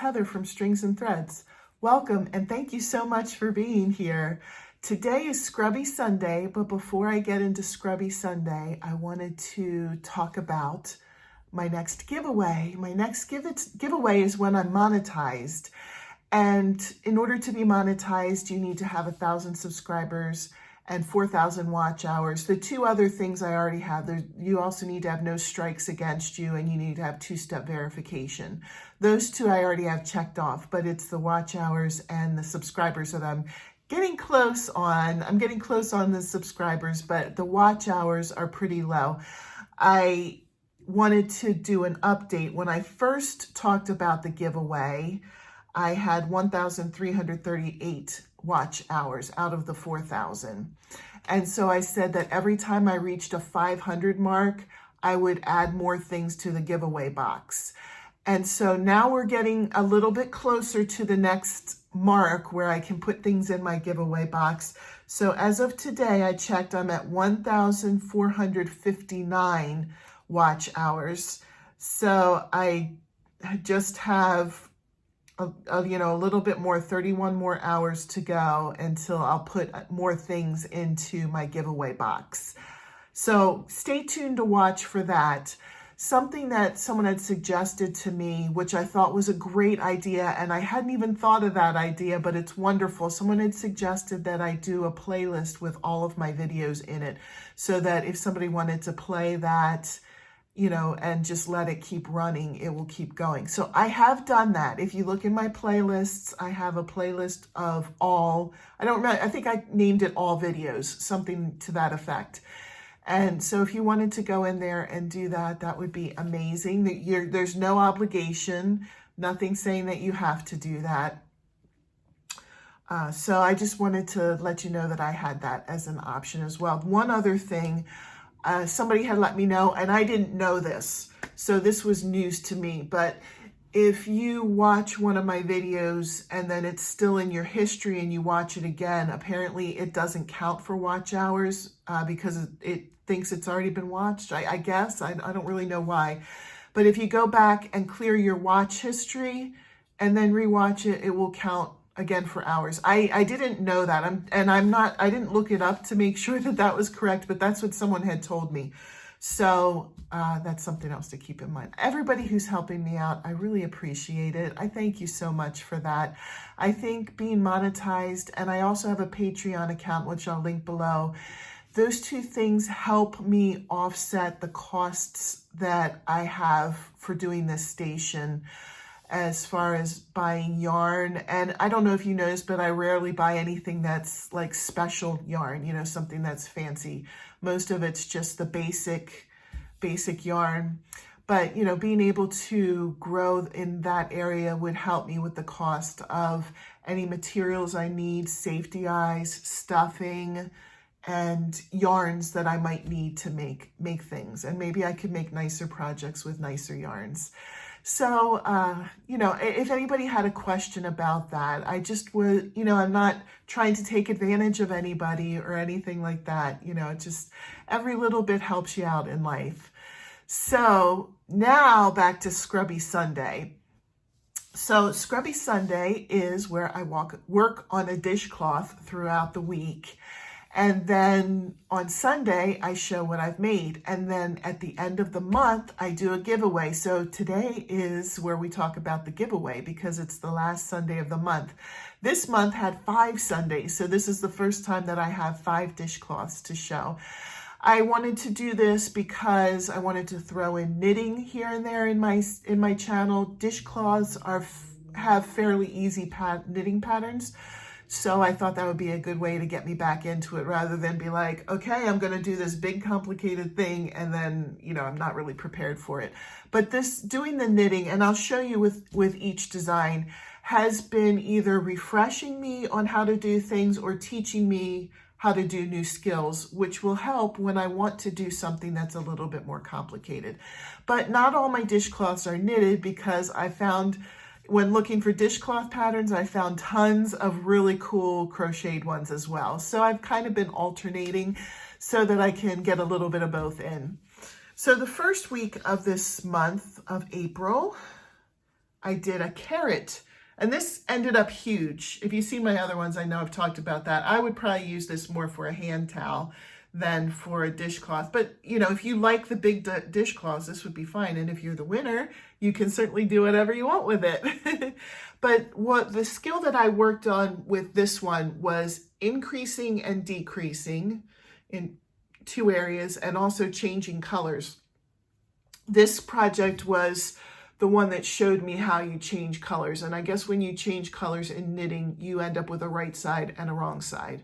Heather from Strings and Threads. Welcome and thank you so much for being here. Today is Scrubby Sunday, but before I get into Scrubby Sunday, I wanted to talk about my next giveaway. My next giveaway is when I'm monetized. And in order to be monetized, you need to have 1,000 subscribers and 4,000 watch hours. The two other things I already have, you also need to have no strikes against you, and you need to have two-step verification. Those two I already have checked off, but it's the watch hours and the subscribers that I'm getting close on. I'm getting close on the subscribers, but the watch hours are pretty low. I wanted to do an update. When I first talked about the giveaway, I had 1,338 watch hours out of the 4,000. And so I said that every time I reached a 500 mark, I would add more things to the giveaway box. And so now we're getting a little bit closer to the next mark where I can put things in my giveaway box. So as of today, I checked, I'm at 1,459 watch hours. So I just have a little bit more, 31 more hours to go until I'll put more things into my giveaway box. So stay tuned to watch for that. Something that someone had suggested to me, which I thought was a great idea, and I hadn't even thought of that idea, but it's wonderful. Someone had suggested that I do a playlist with all of my videos in it, so that if somebody wanted to play that, and just let it keep running, it will keep going. So I have done that. If you look in my playlists, I have a playlist of all, I don't remember, I think I named it all videos, something to that effect. And so if you wanted to go in there and do that, that would be amazing. There's no obligation, nothing saying that you have to do that. So I just wanted to let you know that I had that as an option as well. One other thing, somebody had let me know, and I didn't know this, so this was news to me, but if you watch one of my videos and then it's still in your history and you watch it again, apparently it doesn't count for watch hours because it thinks it's already been watched, I guess. I don't really know why. But if you go back and clear your watch history and then rewatch it, it will count again for hours. I didn't know that. I didn't look it up to make sure that that was correct, but that's what someone had told me. So that's something else to keep in mind. Everybody who's helping me out, I really appreciate it. I thank you so much for that. I think being monetized, and I also have a Patreon account, which I'll link below. Those two things help me offset the costs that I have for doing this station, as far as buying yarn. And I don't know if you noticed, but I rarely buy anything that's like special yarn, something that's fancy. Most of it's just the basic yarn. But, being able to grow in that area would help me with the cost of any materials I need, safety eyes, stuffing, and yarns that I might need to make things. And maybe I could make nicer projects with nicer yarns. So, if anybody had a question about that, I just would, I'm not trying to take advantage of anybody or anything like that. Just every little bit helps you out in life. So now back to Scrubby Sunday. So Scrubby Sunday is where I work on a dishcloth throughout the week. And then on Sunday, I show what I've made. And then at the end of the month, I do a giveaway. So today is where we talk about the giveaway because it's the last Sunday of the month. This month had 5 Sundays. So this is the first time that I have 5 dishcloths to show. I wanted to do this because I wanted to throw in knitting here and there in my channel. Dishcloths have fairly easy knitting patterns. So I thought that would be a good way to get me back into it rather than be like, okay, I'm going to do this big complicated thing and then, I'm not really prepared for it. But doing the knitting, and I'll show you with each design, has been either refreshing me on how to do things or teaching me how to do new skills, which will help when I want to do something that's a little bit more complicated. But not all my dishcloths are knitted because I found when looking for dishcloth patterns, I found tons of really cool crocheted ones as well. So I've kind of been alternating so that I can get a little bit of both in. So the first week of this month of April, I did a carrot, and this ended up huge. If you see my other ones, I know I've talked about that. I would probably use this more for a hand towel than for a dishcloth. But, you know, if you like the big dishcloths, this would be fine. And if you're the winner, you can certainly do whatever you want with it. But what the skill that I worked on with this one was increasing and decreasing in 2 areas, and also changing colors. This project was the one that showed me how you change colors. And I guess when you change colors in knitting, you end up with a right side and a wrong side.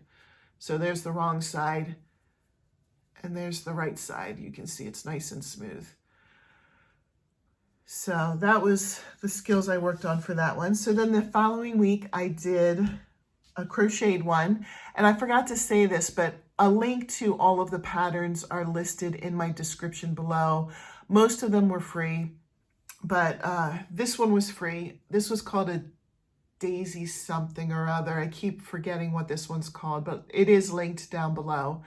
So there's the wrong side, and there's the right side. You can see it's nice and smooth. So that was the skills I worked on for that one. So then the following week I did a crocheted one, and I forgot to say this, but a link to all of the patterns are listed in my description below. Most of them were free, but this one was free. This was called a daisy something or other. I keep forgetting what this one's called, but it is linked down below.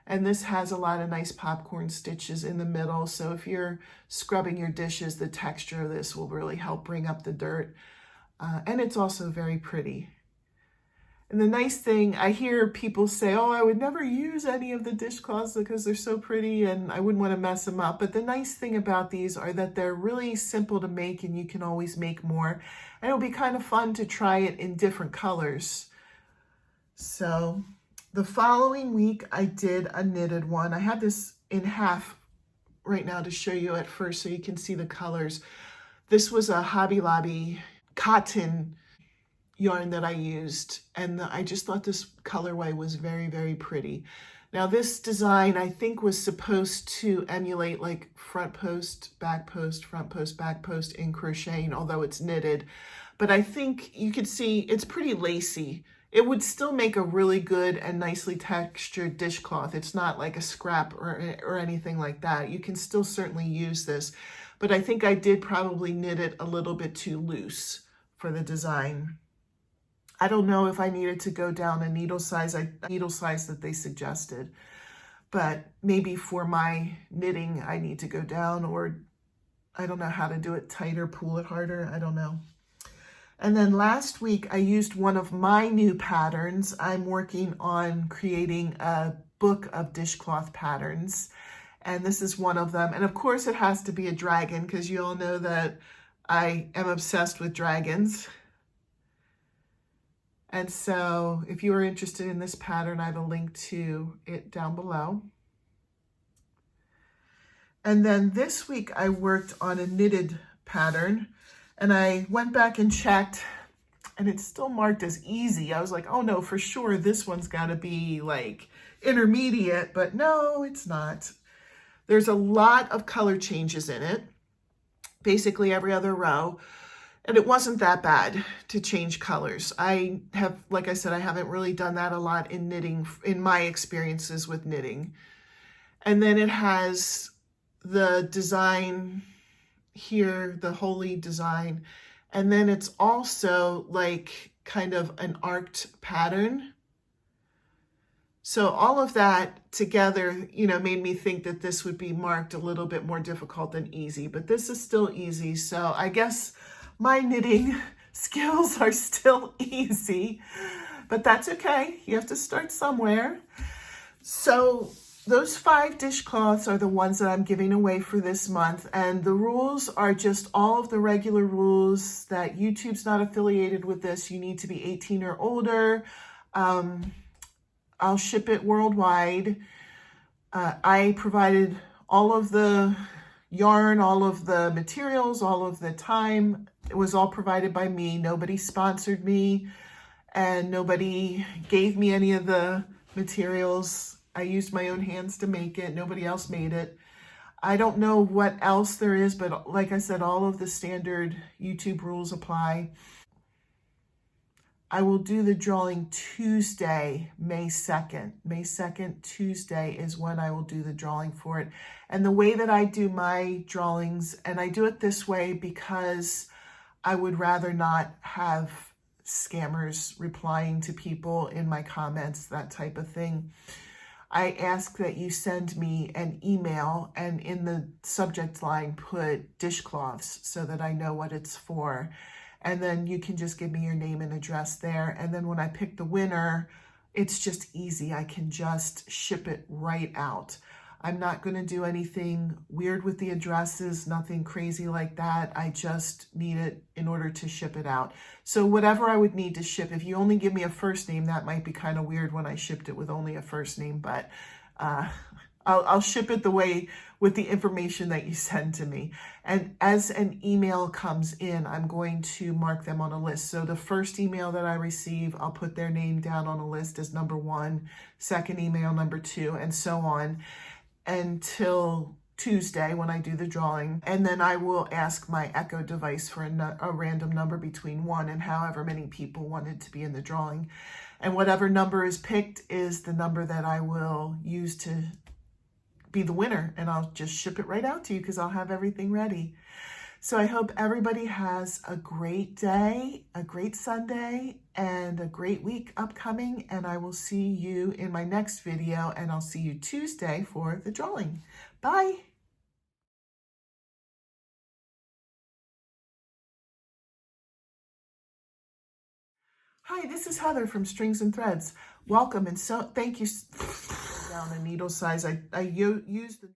And this has a lot of nice popcorn stitches in the middle. So if you're scrubbing your dishes, the texture of this will really help bring up the dirt. And it's also very pretty. And the nice thing, I hear people say, oh, I would never use any of the dishcloths because they're so pretty and I wouldn't want to mess them up. But the nice thing about these are that they're really simple to make, and you can always make more. And it'll be kind of fun to try it in different colors. So the following week I did a knitted one. I have this in half right now to show you at first so you can see the colors. This was a Hobby Lobby cotton yarn that I used, and I just thought this colorway was very, very pretty. Now this design I think was supposed to emulate like front post, back post, front post, back post in crocheting, although it's knitted. But I think you could see it's pretty lacy. It would still make a really good and nicely textured dishcloth. It's not like a scrap or anything like that. You can still certainly use this, but I think I did probably knit it a little bit too loose for the design. I don't know if I needed to go down a needle size that they suggested, but maybe for my knitting, I need to go down, or I don't know how to do it tighter, pull it harder. I don't know. And then last week I used one of my new patterns. I'm working on creating a book of dishcloth patterns, and this is one of them. And of course it has to be a dragon, because you all know that I am obsessed with dragons. And so if you are interested in this pattern, I have a link to it down below. And then this week I worked on a knitted pattern, and I went back and checked, and it's still marked as easy. I was like, oh no, for sure this one's got to be like intermediate, but no, it's not. There's a lot of color changes in it, basically every other row. And it wasn't that bad to change colors. I have, like I said, I haven't really done that a lot in knitting, in my experiences with knitting. And then it has the design here, the holy design. And then it's also like kind of an arced pattern. So all of that together, you know, made me think that this would be marked a little bit more difficult than easy, but this is still easy. So I guess my knitting skills are still easy, but that's okay. You have to start somewhere. So those 5 dishcloths are the ones that I'm giving away for this month. And the rules are just all of the regular rules that YouTube's not affiliated with this. You need to be 18 or older. I'll ship it worldwide. I provided all of the yarn, all of the materials, all of the time. It was all provided by me. Nobody sponsored me, and nobody gave me any of the materials. I used my own hands to make it. Nobody else made it. I don't know what else there is, but like I said, all of the standard YouTube rules apply. I will do the drawing Tuesday, May 2nd. May 2nd, Tuesday, is when I will do the drawing for it. And the way that I do my drawings, and I do it this way because I would rather not have scammers replying to people in my comments, that type of thing. I ask that you send me an email and in the subject line put dishcloths so that I know what it's for. And then you can just give me your name and address there. And then when I pick the winner, it's just easy. I can just ship it right out. I'm not going to do anything weird with the addresses, nothing crazy like that. I just need it in order to ship it out. So whatever I would need to ship, if you only give me a first name, that might be kind of weird when I shipped it with only a first name, but I'll ship it the way with the information that you send to me. And as an email comes in, I'm going to mark them on a list. So the first email that I receive, I'll put their name down on a list as number 1, second email, number 2, and so on until Tuesday when I do the drawing. And then I will ask my Echo device for a random number between 1 and however many people wanted to be in the drawing. And whatever number is picked is the number that I will use to be the winner, and I'll just ship it right out to you because I'll have everything ready. So I hope everybody has a great day, a great Sunday, and a great week upcoming, and I will see you in my next video, and I'll see you Tuesday for the drawing. Bye! Hi, this is Heather from Strings and Threads. Welcome, and so thank you. Down a needle size. I used the